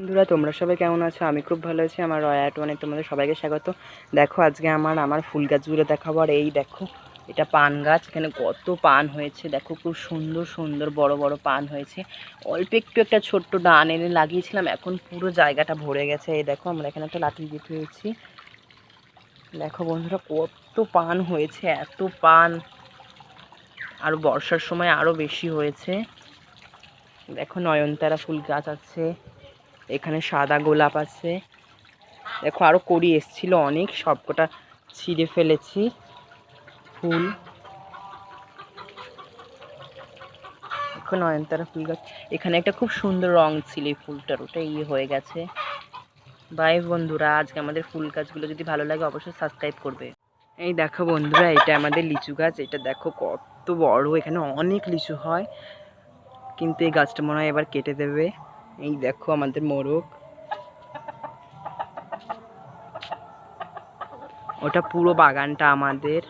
বন্ধুরা তোমরা সবাই কেমন আছো? আমি খুব ভালো আছি। আমার রয়্যাট ওয়ানে তোমাদের সবাইকে স্বাগত। দেখো আজকে আমার ফুল গাছগুলো দেখাবো। আর এই দেখো, এটা পান গাছ। এখানে কত পান হয়েছে দেখো, খুব সুন্দর সুন্দর বড় বড় পান হয়েছে। অল্প একটু একটা ছোট্ট ডান এনে লাগিয়েছিলাম, এখন পুরো জায়গাটা ভরে গেছে। এই দেখো, আমরা এখানে একটা লাঠি দিয়ে পেয়েছি। দেখো বন্ধুরা, কত পান হয়েছে, এত পান। আর বর্ষার সময় আরও বেশি হয়েছে। দেখো নয়নতারা ফুল গাছ আছে, এখানে সাদা গোলাপ আছে। দেখো আরো কড়ি এসছিল অনেক, সবকটা ছিঁড়ে ফেলেছি ফুল। এখন নয়নতারা ফুল গাছ, এখানে একটা খুব সুন্দর রং ছিল এই ফুলটার, ওটা হয়ে গেছে। বাই বন্ধুরা, আজকে আমাদের ফুল গাছগুলো যদি ভালো লাগে অবশ্যই সাবস্ক্রাইব করবে। এই দেখো বন্ধুরা, এটা আমাদের লিচু গাছ। এটা দেখো কত বড়, এখানে অনেক লিচু হয়, কিন্তু এই গাছটা মনে হয় এবার কেটে দেবে। এই দেখো আমাদের মোরগ, ওটা পুরো বাগানটা আমাদের।